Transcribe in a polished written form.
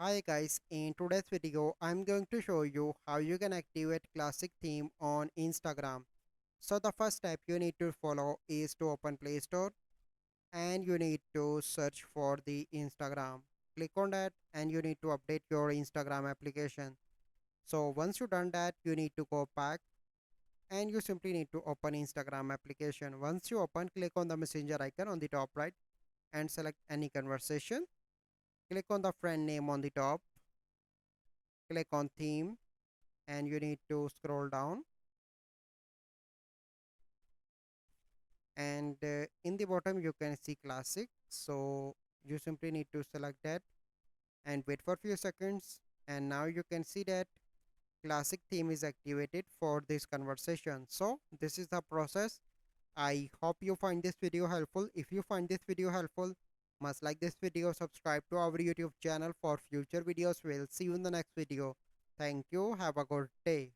Hi guys, in today's video I'm going to show you how you can activate classic theme on Instagram. So the first step you need to follow is to open Play Store and you need to search for the Instagram. Click on that and you need to update your Instagram application. So once you done that you need to go back and you simply need to open Instagram application. Once you open, click on the messenger icon on the top right and select any conversation. Click on the friend name on the top, click on theme and you need to scroll down and in the bottom you can see classic, so you simply need to select that and wait for few seconds, and now you can see that classic theme is activated for this conversation. So this is the process. I hope you find this video helpful. If you find this video helpful, must like this video, subscribe to our YouTube channel for future videos. We'll see you in the next video. Thank you, have a good day.